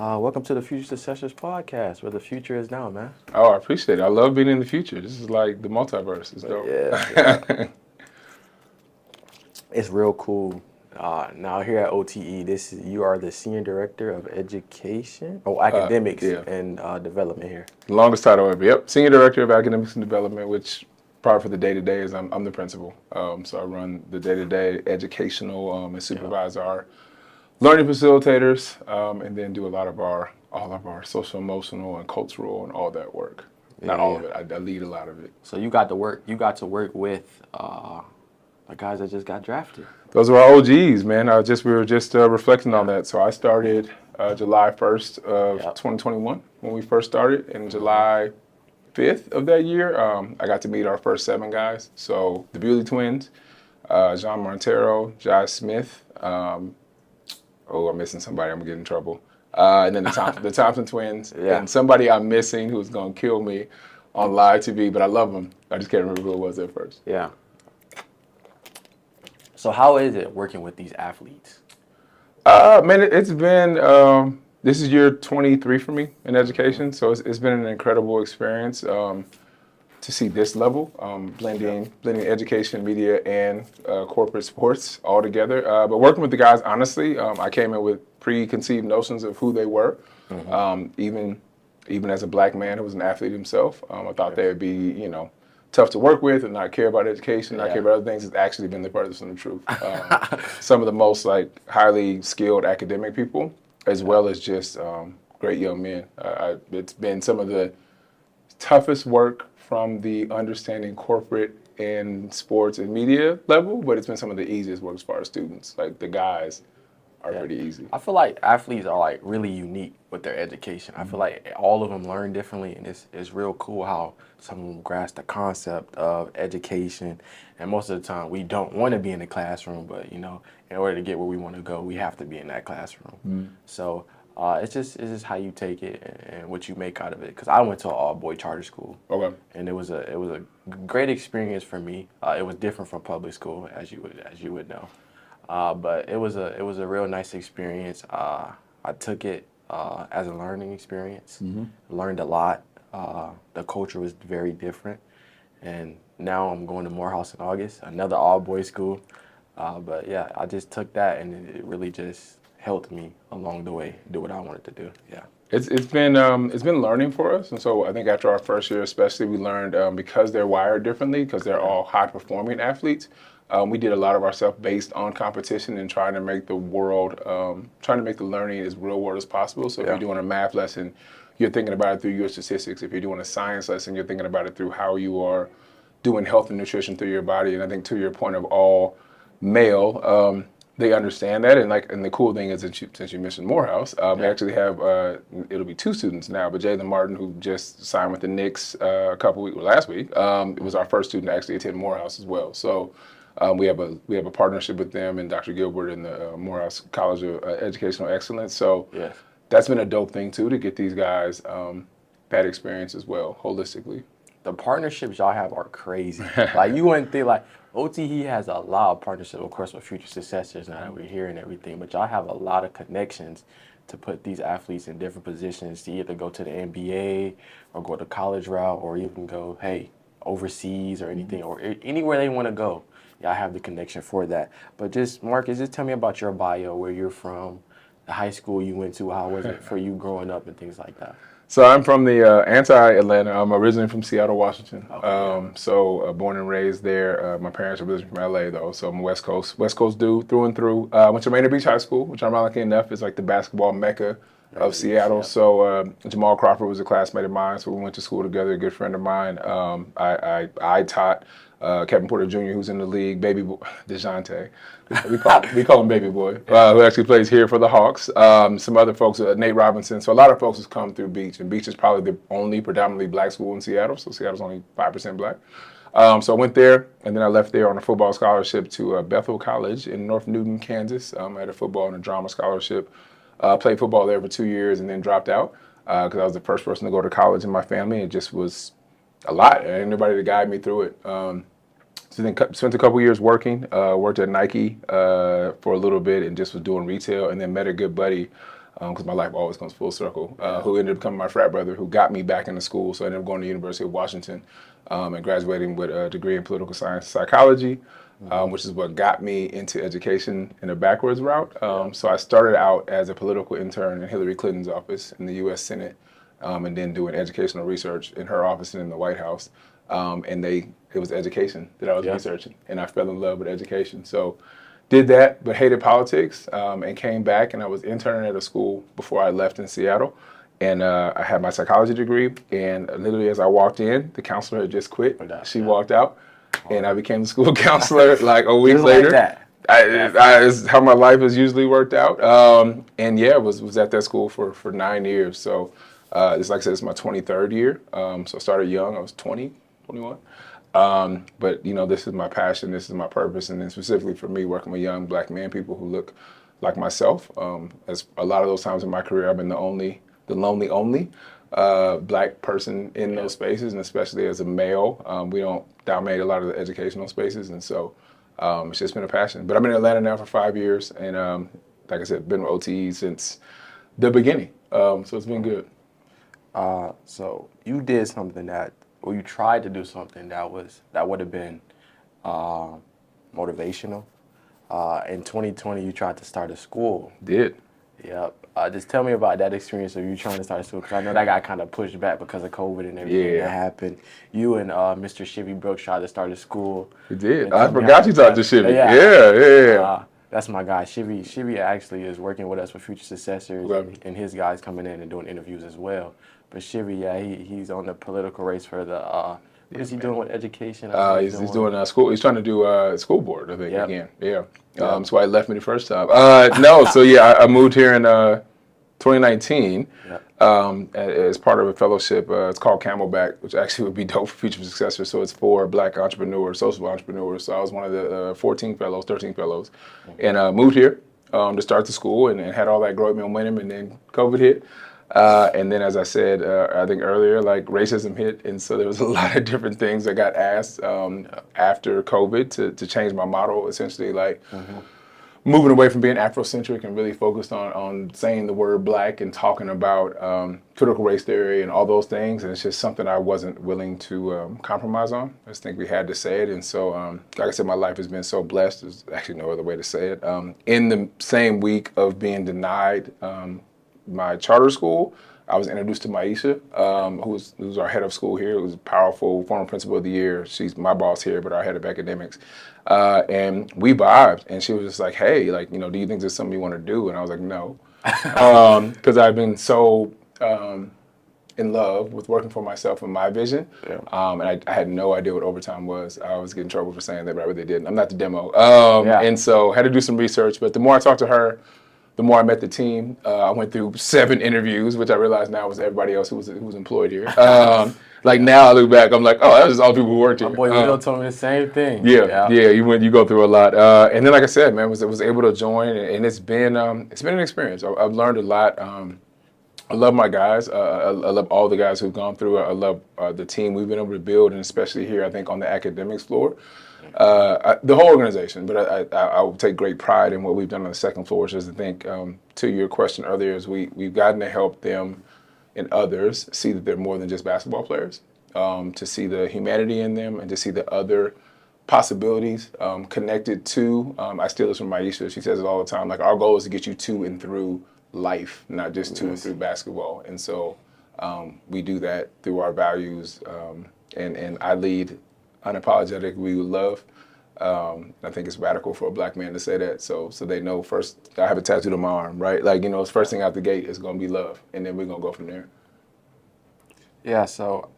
Welcome to the Future Successors podcast, where the future is now, man. Oh, I appreciate it. I love being in the future. This is like the multiverse. It's dope. Yeah. It's real cool. Now here at OTE, you are the senior director of education, academics yeah. and development here. Longest title ever. Yep. Senior Director of Academics and Development, which part for the day-to-day is I'm the principal. So I run the day-to-day educational and supervise our learning facilitators, and then do all of our social, emotional, and cultural and all that work. Not all of it. I lead a lot of it. So you got to work with the guys that just got drafted. Those are our OGs, man. We were just reflecting on that. So I started July 1st of 2021 when we first started. And July 5th of that year, I got to meet our first 7 guys. So the Bewley twins, Jean Montero, Josh Smith. I'm missing somebody. I'm going to get in trouble. And then the Thompson twins. Yeah. And somebody I'm missing who's going to kill me on live TV, but I love them. I just can't remember who it was at first. Yeah. So how is it working with these athletes? Man, it's been, this is year 23 for me in education, so it's been an incredible experience to see this level, blending education, media, and corporate sports all together. But working with the guys, honestly, I came in with preconceived notions of who they were, even as a black man who was an athlete himself. I thought they would be, tough to work with and not care about education, not care about other things. It's actually been the furthest from the truth. Some of the most highly skilled academic people, as well as just great young men. It's been some of the toughest work from the understanding corporate and sports and media level, but it's been some of the easiest work as far as students. Like the guys are pretty easy. I feel like athletes are really unique with their education. I feel like all of them learn differently, and it's real cool how some of them grasp the concept of education. And most of the time, we don't want to be in the classroom, but in order to get where we want to go, we have to be in that classroom. So it's just how you take it and what you make out of it. Because I went to an all-boy charter school, and it was a great experience for me. It was different from public school, as you would know. But it was a real nice experience. I took it as a learning experience. Learned a lot. The culture was very different, and now I'm going to Morehouse in August, another all-boys school. But yeah, I just took that, and it really just helped me along the way do what I wanted to do. Yeah. It's been learning for us, and so I think after our first year, especially, we learned because they're wired differently, because they're all high-performing athletes. We did a lot of our stuff based on competition and trying to make the learning as real world as possible. So if you're doing a math lesson, you're thinking about it through your statistics. If you're doing a science lesson, you're thinking about it through how you are doing health and nutrition through your body. And I think to your point of all male, they understand that. And the cool thing is that since you mentioned Morehouse, we actually have, it'll be 2 students now, but Jalen Martin, who just signed with the Knicks last week, it was our first student to actually attend Morehouse as well. So we have a partnership with them and Dr. Gilbert and the Morehouse College of Educational Excellence. So that's been a dope thing too, to get these guys that experience as well, holistically. The partnerships y'all have are crazy. You wouldn't think OTE has a lot of partnerships, of course, with Future Successors now that we're here and everything, but y'all have a lot of connections to put these athletes in different positions to either go to the NBA or go the college route or even go, overseas or anything, or anywhere they want to go. I have the connection for that. But just, Marcus, just tell me about your bio, where you're from, the high school you went to, how was it for you growing up and things like that? So I'm from the anti-Atlanta. I'm originally from Seattle, Washington. Born and raised there. My parents are originally from LA though, so I'm a West Coast dude through and through. Went to Rainier Beach High School, which ironically enough is like the basketball mecca of Seattle. So Jamal Crawford was a classmate of mine, so we went to school together, a good friend of mine. I taught Kevin Porter Jr., who's in the league, Baby Boy, DeJounte. We call him Baby Boy, who actually plays here for the Hawks. Some other folks, Nate Robinson. So a lot of folks have come through Beach, and Beach is probably the only predominantly black school in Seattle, so Seattle's only 5% black. So I went there, and then I left there on a football scholarship to Bethel College in North Newton, Kansas. I had a football and a drama scholarship. Played football there for 2 years and then dropped out because I was the first person to go to college in my family. It just was a lot. I had nobody to guide me through it. So then spent a couple years working, worked at Nike for a little bit and just was doing retail, and then met a good buddy because my life always comes full circle, who ended up becoming my frat brother, who got me back into school. So I ended up going to the University of Washington and graduating with a degree in political science and psychology, which is what got me into education in a backwards route. So I started out as a political intern in Hillary Clinton's office in the U.S. Senate, and then doing educational research in her office and in the White House. It was education that I was researching, and I fell in love with education. So did that, but hated politics, and came back, and I was interning at a school before I left in Seattle. And I had my psychology degree, and literally as I walked in, the counselor had just quit. She walked out, and I became the school counselor like a week later. Like that. It's how my life has usually worked out. And yeah, was at that school for 9 years. So it's like I said, it's my 23rd year. So I started young. I was 20, 21. But you know, this is my passion. This is my purpose. And then specifically for me, working with young black men, people who look like myself. As a lot of those times in my career, I've been the lonely only black person in those spaces, and especially as a male, we don't dominate a lot of the educational spaces, and so it's just been a passion. But I've been in Atlanta now for 5 years, and like I said, been with OTE since the beginning, so it's been good. So you did something or you tried to do something that would have been motivational. In 2020, you tried to start a school. Did. Yep. Just tell me about that experience of you trying to start a school, because I know that got kind of pushed back because of COVID and everything that happened. You and Mr. Shivy Brooks tried to start a school. We did. I forgot you talked to Shivy. Yeah. That's my guy. Shivy actually is working with us with FutureSuccessors, and his guys coming in and doing interviews as well. But Shivy, he's on the political race for the, what is he doing with education? He's doing school. He's trying to do school board, I think, again. Yeah. That's why he left me the first time. No, so yeah, I moved here in 2019 as part of a fellowship. It's called Camelback, which actually would be dope for Future Successors. So it's for black entrepreneurs, social entrepreneurs. So I was one of the 13 fellows, and moved here to start the school and had all that growth momentum, and then COVID hit. And then, as I said, I think earlier, like racism hit, and so there was a lot of different things that got asked after COVID to change my model, essentially, like moving away from being Afrocentric and really focused on saying the word black and talking about critical race theory and all those things. And it's just something I wasn't willing to compromise on. I just think we had to say it. And so, like I said, my life has been so blessed. There's actually no other way to say it. In the same week of being denied my charter school, I was introduced to Maisha, who's our head of school here. It was a powerful former principal of the year. She's my boss here, but our head of academics. And we vibed, and she was just like, hey, like, you know, do you think this is something you want to do? And I was like, no. Because I've been so in love with working for myself and my vision. And I had no idea what overtime was. I was getting in trouble for saying that, but I really didn't. I'm not the demo. And so had to do some research. But the more I talked to her, the more I met the team. I went through 7 interviews, which I realized now was everybody else who was employed here. Like now I look back, I'm like, oh, that was just all the people who worked here. My boy Will told me the same thing. Yeah. You go through a lot, and then like I said, man, was able to join, and it's been an experience. I've learned a lot. I love my guys. I love all the guys who've gone through it. I love the team we've been able to build, and especially here, I think on the academics floor. The whole organization, but I will take great pride in what we've done on the second floor, which is, I think, to your question earlier, is we've gotten to help them and others see that they're more than just basketball players, to see the humanity in them and to see the other possibilities connected to, I steal this from Maisha, she says it all the time, like our goal is to get you to and through life, not just to and through basketball. And so we do that through our values, and I lead unapologetic we would love. I think it's radical for a black man to say that. So they know first, I have a tattoo on my arm, right? Like, you know, it's first thing out the gate is going to be love. And then we're going to go from there. Yeah, so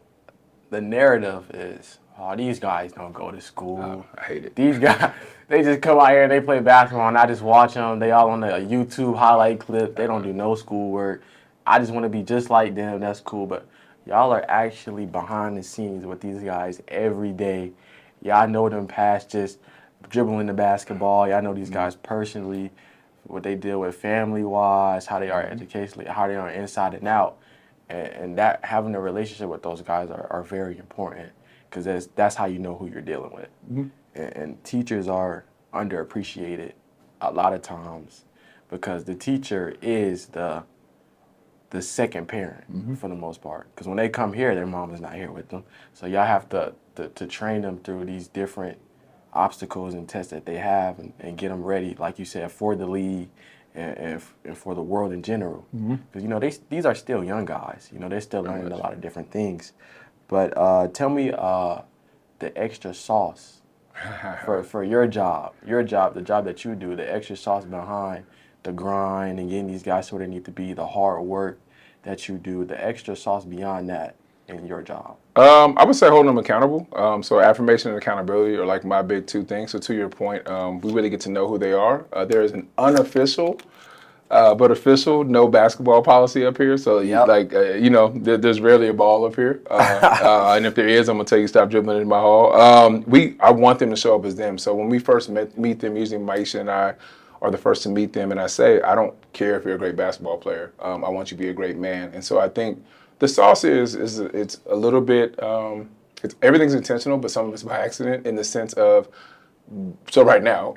the narrative is, oh, these guys don't go to school. Oh, I hate it. These guys, they just come out here and they play basketball and I just watch them. They all on the YouTube highlight clip. They don't do no schoolwork. I just want to be just like them. That's cool. But y'all are actually behind the scenes with these guys every day. Y'all know them past just dribbling the basketball. Y'all know these guys personally, what they deal with family-wise, how they are educationally, how they are inside and out. And that having a relationship with those guys are very important, because that's how you know who you're dealing with. And teachers are underappreciated a lot of times, because the teacher is the the second parent for the most part. Because when they come here, their mom is not here with them. So y'all have to train them through these different obstacles and tests that they have and get them ready, like you said, for the league and for the world in general. Because, you know, these are still young guys. You know, they're still learning a lot of different things. But tell me the extra sauce for your job, the job that you do, the extra sauce behind the grind and getting these guys where they need to be, the hard work that you do, the extra sauce beyond that in your job. I would say holding them accountable. So affirmation and accountability are like my big two things. So to your point, we really get to know who they are. There is an unofficial but official no basketball policy up here. So you know, there's rarely a ball up here. And if there is, I'm gonna tell you stop dribbling in my hall. I want them to show up as them. So when we first meet them, usually Maisha and I are the first to meet them, and I say, I don't care if you're a great basketball player. I want you to be a great man. And so I think the sauce is it's a little bit everything's intentional, but some of it's by accident in the sense of, so right now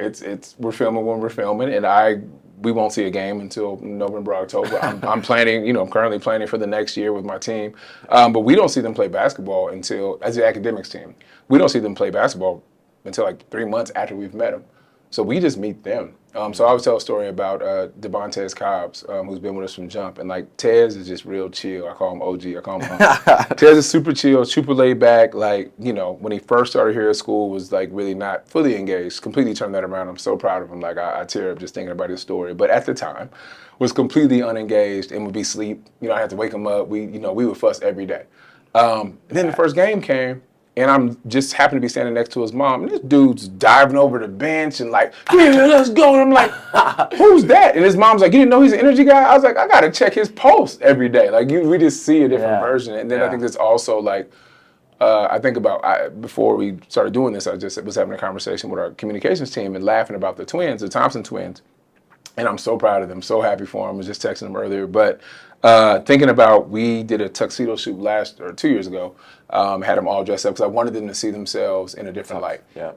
we're filming when we're filming, and we won't see a game until November, October. I'm planning, you know, I'm currently planning for the next year with my team, but we don't see them play basketball until, as the academics team, we don't see them play basketball until like 3 months after we've met them. So we just meet them. So I always tell a story about Devontae Cobbs, who's been with us from jump. And like Tez is just real chill. I call him OG. I call him Tez is super chill, super laid back. Like, you know, when he first started here at school was like really not fully engaged, completely turned that around. I'm so proud of him. Like I tear up just thinking about his story. But at the time was completely unengaged and would be asleep. You know, I had to wake him up. We would fuss every day. And then the first game came. And I'm just happened to be standing next to his mom. And this dude's diving over the bench and like, yeah, let's go. And I'm like, who's that? And his mom's like, you didn't know he's an energy guy? I was like, I got to check his post every day. Like, we just see a different version. And then I think it's also like, I think about, before we started doing this, I just was having a conversation with our communications team and laughing about the twins, the Thompson twins. And I'm so proud of them, so happy for them. I was just texting them earlier. But thinking about, we did a tuxedo shoot 2 years ago, had them all dressed up because I wanted them to see themselves in a different light. Yeah.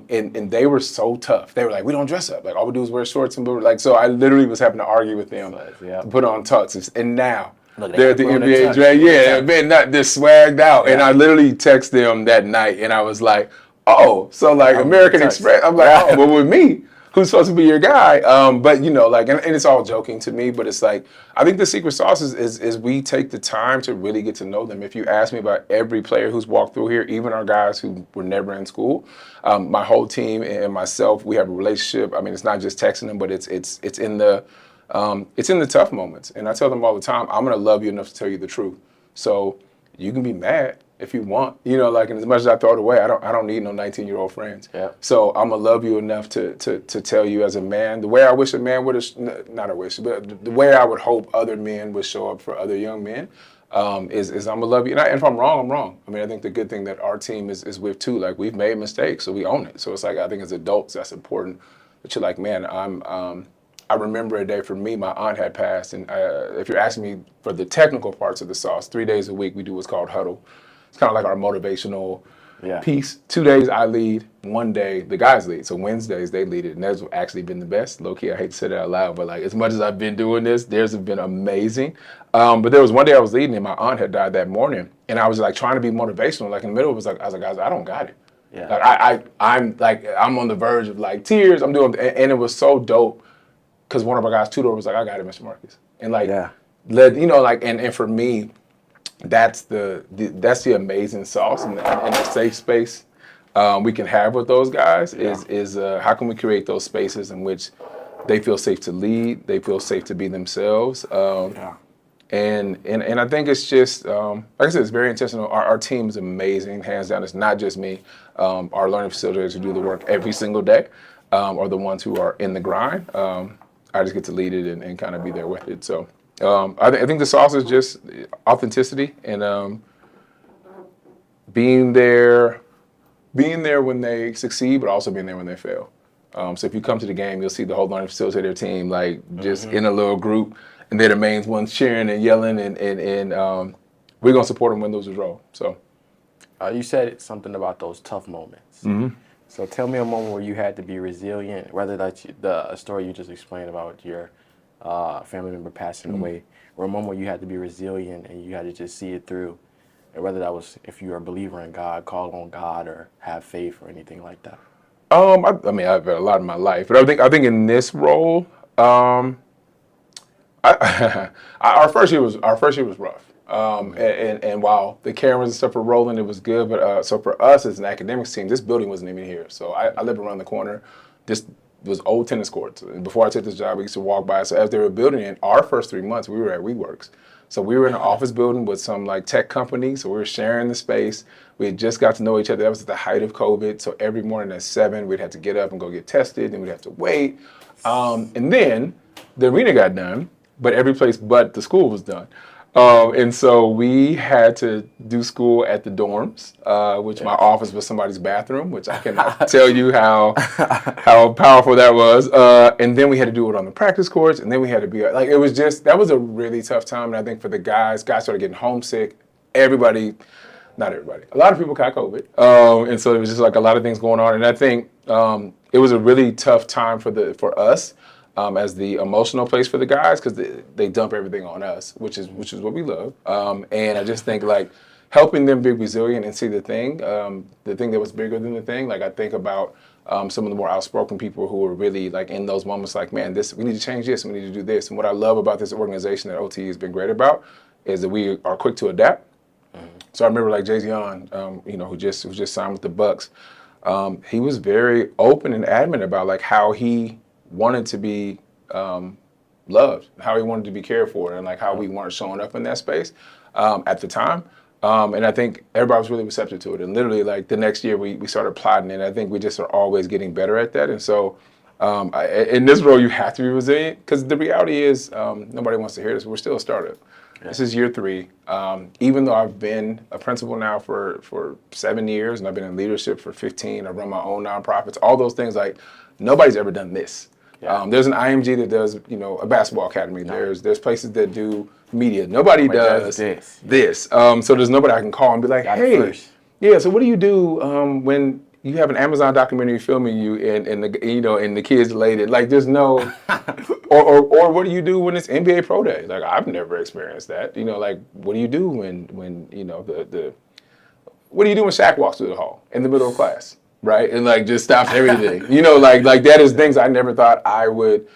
And they were so tough. They were like, we don't dress up. Like, all we do is wear shorts and boots. Like, so I literally was having to argue with them to put on tuxes. And now they're at the NBA draft. Yeah, they're not this swagged out. Yeah. And I literally texted them that night, and I was like, oh, so like American Express. I'm like, oh, well, with me, who's supposed to be your guy? But, you know, like, and it's all joking to me, but it's like, I think the secret sauce is we take the time to really get to know them. If you ask me about every player who's walked through here, even our guys who were never in school, my whole team and myself, we have a relationship. I mean, it's not just texting them, but it's in the tough moments. And I tell them all the time, I'm going to love you enough to tell you the truth. So you can be mad if you want, you know, like, and as much as I throw it away, I don't need no 19-year-old friends. Yeah. So I'm gonna love you enough to tell you as a man, the way I wish a man would have, not I wish, but the way I would hope other men would show up for other young men, is I'm gonna love you. And if I'm wrong, I'm wrong. I mean, I think the good thing that our team is with too, like, we've made mistakes, so we own it. So it's like, I think as adults, that's important. But you're like, man, I remember a day for me, my aunt had passed, and if you're asking me for the technical parts of the sauce, 3 days a week we do what's called huddle. It's kind of like our motivational piece. 2 days I lead, 1 day the guys lead. So Wednesdays they lead it, and that's actually been the best. Low key, I hate to say that out loud, but like, as much as I've been doing this, theirs have been amazing. But there was one day I was leading, and my aunt had died that morning, and I was like trying to be motivational. Like in the middle, I was like, guys, I don't got it. Yeah. Like I'm on the verge of like tears. I'm doing, and it was so dope because one of our guys, Tudor, was like, I got it, Mr. Marcus, and like, you know, like, and for me, that's the amazing sauce and the safe space we can have with those guys is how can we create those spaces in which they feel safe to lead, they feel safe to be themselves, and I think it's just like I said, it's very intentional. Our team is amazing, hands down. It's not just me. Our learning facilitators who do the work every single day are the ones who are in the grind. I just get to lead it and kind of be there with it. So. I think the sauce is just authenticity and being there when they succeed, but also being there when they fail. So if you come to the game, you'll see the whole learning facilitator team like just in a little group, and they're the main ones cheering and yelling, and we're gonna support them win, lose, or draw. So you said something about those tough moments. Mm-hmm. So tell me a moment where you had to be resilient, whether that's a story you just explained about your a family member passing away, or a moment where you had to be resilient and you had to just see it through, and whether that was if you're a believer in God, call on God, or have faith or anything like that? I mean, I've had a lot in my life, but I think in this role, our first year was rough. And while the cameras and stuff were rolling, it was good. But so for us as an academics team, this building wasn't even here. So I live around the corner. This was old tennis courts. And before I took this job, I used to walk by. So as they were building it, our first 3 months, we were at WeWorks. So we were in an office building with some like tech company. So we were sharing the space. We had just got to know each other. That was at the height of COVID. So every morning at 7, we'd have to get up and go get tested. Then we'd have to wait. And then the arena got done, but every place but the school was done. And so we had to do school at the dorms, which my office was somebody's bathroom, which I cannot tell you how powerful that was. And then we had to do it on the practice courts, and then we had to be like, it was just, that was a really tough time. And I think for the guys started getting homesick. Not everybody, a lot of people got COVID. And so it was just like a lot of things going on. And I think it was a really tough time for us. As the emotional place for the guys, because they dump everything on us, which is what we love. And I just think like helping them be resilient and see the thing that was bigger than the thing. Like I think about some of the more outspoken people who are really like in those moments, like, man, we need to change this, we need to do this. And what I love about this organization that OT has been great about is that we are quick to adapt. So I remember like Jay Zion, who just signed with the Bucks. He was very open and adamant about like how he wanted to be loved, how he wanted to be cared for, and like how we weren't showing up in that space at the time. And I think everybody was really receptive to it. And literally, like the next year, we started plotting, and I think we just are always getting better at that. And so, in this role, you have to be resilient because the reality is nobody wants to hear this. We're still a startup. Yeah. This is year 3. Even though I've been a principal now for 7 years, and I've been in leadership for 15, I run my own nonprofits. All those things, like nobody's ever done this. Yeah. There's an IMG that does, a basketball academy. No. There's places that do media. Nobody does this. So there's nobody I can call and be like, hey, so what do you do when you have an Amazon documentary filming you and the kids related? Like there's no, or what do you do when it's NBA Pro Day? Like I've never experienced that. Like what do you do when what do you do when Shaq walks through the hall in the middle of class? Right, and like just stops everything. Like that is things I never thought I would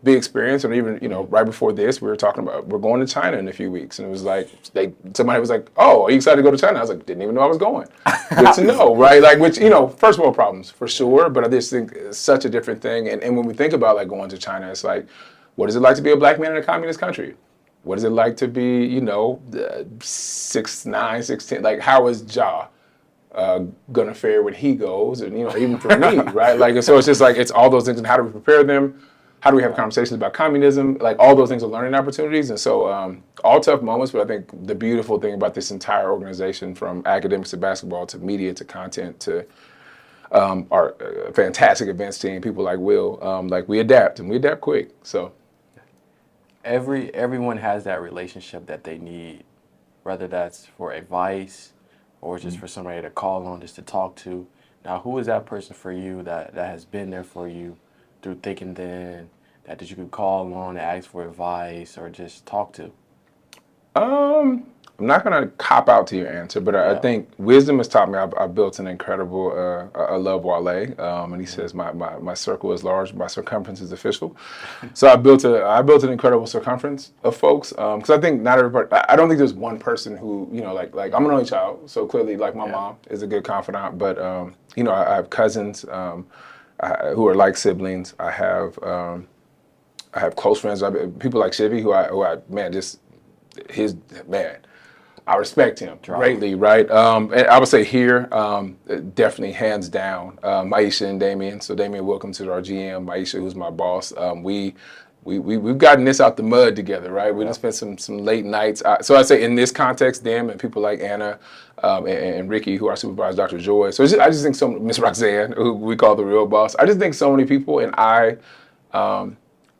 be experienced. Or even right before this, we were talking about we're going to China in a few weeks, and it was like somebody was like, "Oh, are you excited to go to China?" I was like, "Didn't even know I was going." Good to know, right? Like which first world problems for sure, but I just think it's such a different thing. And when we think about like going to China, it's like, what is it like to be a black man in a communist country? What is it like to be 6'9", 6'10"? Like how is Ja gonna fare when he goes, and even for me, right? Like, and so it's just like it's all those things, and how do we prepare them? How do we have conversations about communism? Like all those things are learning opportunities, and so all tough moments. But I think the beautiful thing about this entire organization, from academics to basketball to media to content to our fantastic events team, people like Will, like we adapt and we adapt quick. So everyone has that relationship that they need, whether that's for advice or just for somebody to call on, just to talk to. Now, who is that person for you that has been there for you through thick and thin, that you could call on and ask for advice or just talk to? I'm not going to cop out to your answer, but I think wisdom has taught me. I've built an incredible, I love Wale, and he says my circle is large, my circumference is official. So I built an incredible circumference of folks, because I think not everybody, I don't think there's one person who, like I'm an only child, so clearly like my mom is a good confidant, but I have cousins who are like siblings. I have close friends, people like Shivy, who I I respect him greatly, right? And I would say here, definitely hands down, Maisha and Damien. So Damien, welcome to our GM. Maisha, who's my boss. We've gotten this out the mud together, right? We done spent some late nights. So I'd say in this context, them and people like Anna and Ricky, who are supervised, Dr. Joy. So I just think Miss Roxanne, who we call the real boss. I just think so many people, and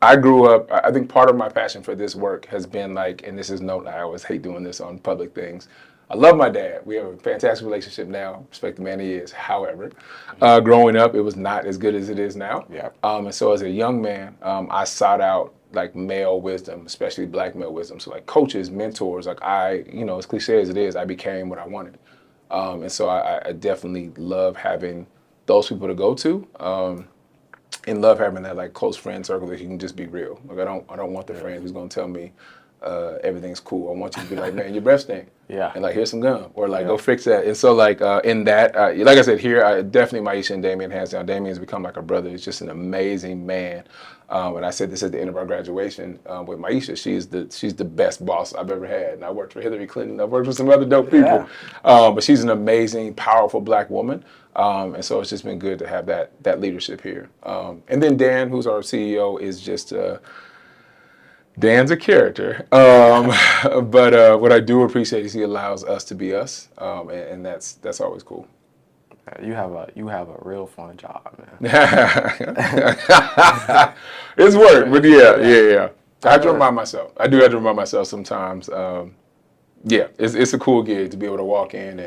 I grew up, I think part of my passion for this work has been like, and this is I always hate doing this on public things. I love my dad. We have a fantastic relationship now. Respect the man he is. However, growing up, it was not as good as it is now. Yeah. And so as a young man, I sought out like male wisdom, especially black male wisdom. So like coaches, mentors, like as cliche as it is, I became what I wanted. And so I definitely love having those people to go to. And love having that like close friend circle that you can just be real. Like I don't want the friend who's gonna tell me everything's cool. I want you to be like, man, your breath stink. Yeah. And like, here's some gum, or like, go fix that. And so like in that, like I said here, I definitely Maisha and Damien, hands down. Damien's become like a brother. He's just an amazing man. And I said this at the end of our graduation with Maisha. She's the best boss I've ever had. And I worked for Hillary Clinton. I've worked with some other dope people. But she's an amazing, powerful black woman. And so it's just been good to have that leadership here. And then Dan, who's our CEO, is just Dan's a character. But what I do appreciate is he allows us to be us, and that's always cool. You have a real fun job, man. It's work, but yeah. I have to remind myself. I do have to remind myself sometimes. It's a cool gig to be able to walk in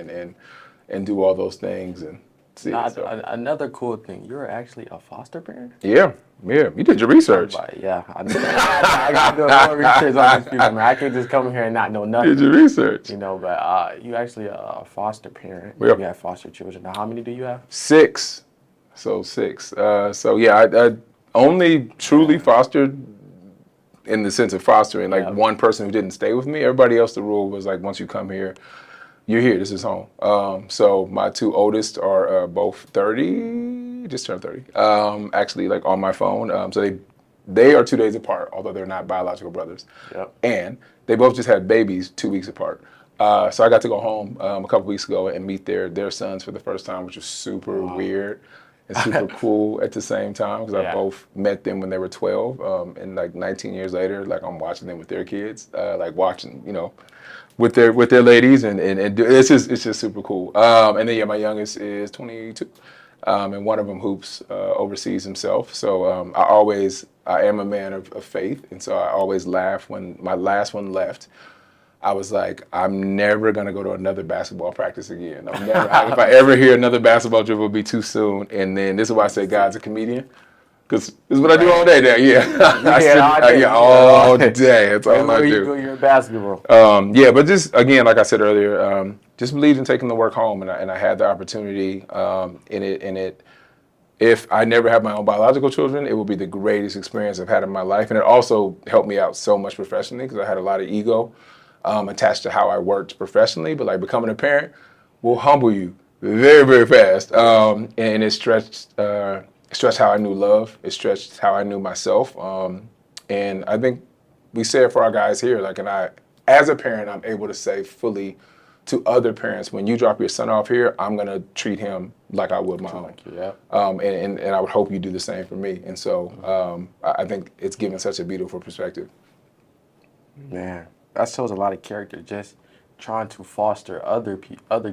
and do all those things and see. Another cool thing, you're actually a foster parent? Yeah. You did your research. Yeah, I got to do more research on these people, man. I can't just come here and not know nothing. You did your research. But you actually a foster parent. Yep. You have foster children. Now, how many do you have? 6. So 6. I only truly fostered in the sense of fostering, like one person who didn't stay with me. Everybody else, the rule was like, once you come here, you're here. This is home. So my 2 oldest are both 30, just turned 30. Actually, like on my phone. So they are 2 days apart, although they're not biological brothers. Yep. And they both just had babies 2 weeks apart. So I got to go home a couple weeks ago and meet their sons for the first time, which was super weird and super cool at the same time, because I both met them when they were 12, and like 19 years later, like I'm watching them with their kids, like watching, with their ladies, and it's just super cool. And then my youngest is 22, and one of them hoops overseas himself. So I am a man of faith, and so I always laugh when my last one left. I was like, I'm never gonna go to another basketball practice again. If I ever hear another basketball dribble, it'll be too soon. And then this is why I say God's a comedian, because this is what I do all day now. All day. That's all I do. You're basketball. But just again, like I said earlier, just believed in taking the work home, and I had the opportunity in it. If I never have my own biological children, it will be the greatest experience I've had in my life, and it also helped me out so much professionally, because I had a lot of ego attached to how I worked professionally. But like becoming a parent will humble you very, very fast, and it stretched how I knew love. It stretched how I knew myself, and I think we say it for our guys here. Like, and as a parent, I'm able to say fully to other parents, when you drop your son off here, I'm gonna treat him like I would my own. And I would hope you do the same for me. And so I think it's given such a beautiful perspective. Man, that shows a lot of character. Just trying to foster other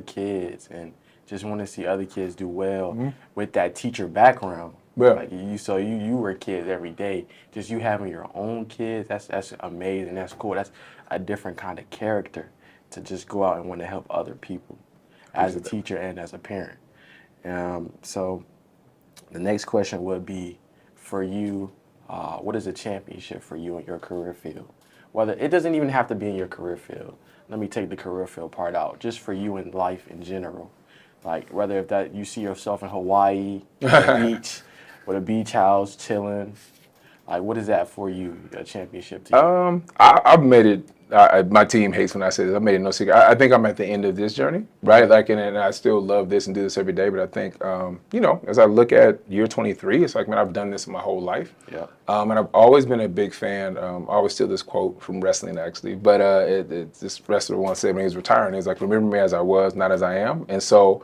kids and just want to see other kids do well with that teacher background. Yeah. Like you were kids every day. Just you having your own kids, that's amazing. That's cool. That's a different kind of character to just go out and want to help other people as a teacher and as a parent. So the next question would be for you, what is a championship for you in your career field? Whether it doesn't even have to be in your career field. Let me take the career field part out. Just for you in life in general. Like whether if that you see yourself in Hawaii, with a beach house, chilling. Like what is that for you, a championship team? I've made it. My team hates when I say this. I made it no secret. I think I'm at the end of this journey, right? Like, and I still love this and do this every day. But I think, as I look at year 23, it's like, man, I've done this my whole life. Yeah. And I've always been a big fan. I always steal this quote from wrestling, actually. But this wrestler once said when he was retiring, he was like, "Remember me as I was, not as I am." And so,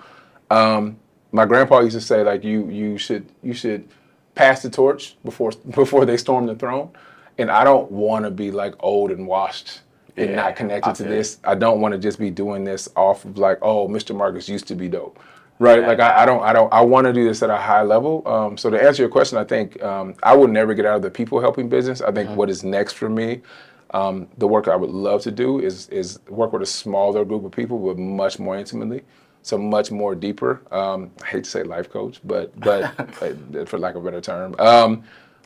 my grandpa used to say, like, you should pass the torch before they storm the throne. And I don't want to be like old and washed and not connected to this. I don't want to just be doing this off of like, oh, Mr. Marcus used to be dope, right? Like I want to do this at a high level. So to answer your question, I think I will never get out of the people helping business. I think what is next for me, the work I would love to do is work with a smaller group of people, but much more intimately. So much more deeper. I hate to say life coach, but for lack of a better term.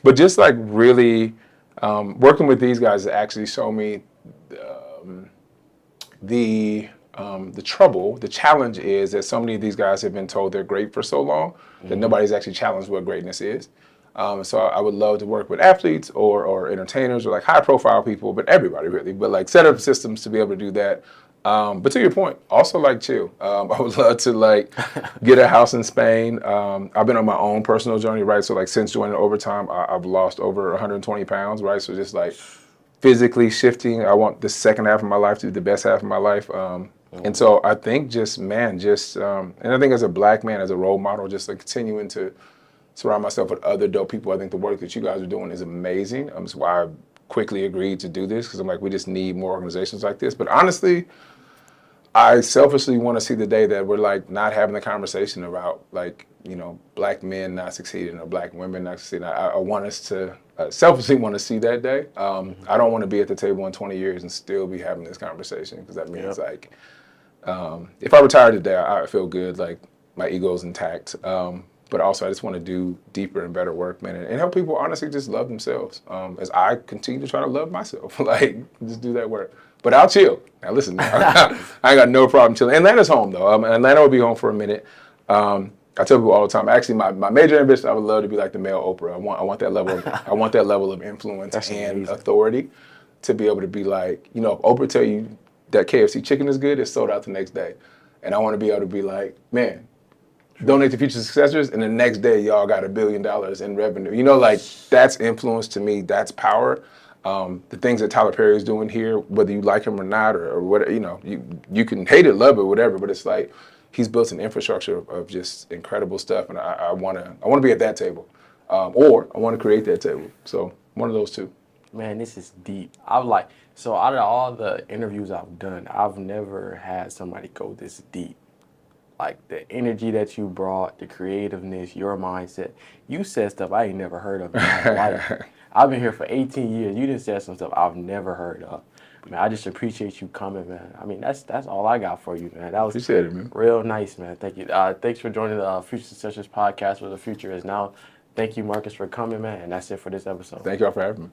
But just like really Working with these guys actually showed me the trouble. The challenge is that so many of these guys have been told they're great for so long that nobody's actually challenged what greatness is. So I would love to work with athletes or entertainers or like high profile people, but everybody really, but like set up systems to be able to do that. But to your point, also like chill. I would love to like get a house in Spain. I've been on my own personal journey, right? So like since joining Overtime, I've lost over 120 pounds, right? So just like physically shifting. I want the second half of my life to be the best half of my life. And so I think and I think as a black man, as a role model, just like continuing to surround myself with other dope people. I think the work that you guys are doing is amazing. That's why I quickly agreed to do this, because I'm like, we just need more organizations like this. But honestly, I selfishly want to see the day that we're like not having the conversation about like, you know, black men not succeeding or black women not succeeding. I want us to selfishly want to see that day. I don't want to be at the table in 20 years and still be having this conversation, because that means like, if I retire today, I feel good, like my ego's intact. But also I just want to do deeper and better work, man, and help people honestly just love themselves as I continue to try to love myself. Like, just do that work. But I'll chill. Now listen, I ain't got no problem chilling. Atlanta's home though. Atlanta will be home for a minute. I tell people all the time, actually my major ambition, I would love to be like the male Oprah. I want that level of influence and authority to be able to be like, you know, if Oprah tell you that KFC chicken is good, it's sold out the next day. And I want to be able to be like, man, donate to FutureSuccessors, and the next day y'all got $1 billion in revenue. You know, like that's influence to me. That's power. The things that Tyler Perry is doing here, whether you like him or not, or whatever, you know, you can hate it, love it, whatever. But it's like he's built an infrastructure of just incredible stuff, and I want to be at that table, or I want to create that table. So one of those two. Man, this is deep. So out of all the interviews I've done, I've never had somebody go this deep. Like the energy that you brought, the creativeness, your mindset. You said stuff I ain't never heard of in my life. I've been here for 18 years. You just said some stuff I've never heard of. Man, I just appreciate you coming, man. I mean, that's all I got for you, man. That was Appreciate it, man. Real nice, man. Thank you. Thanks for joining the FutureSuccessors podcast, where the future is now. Thank you, Marcus, for coming, man. And that's it for this episode. Thank y'all for having me.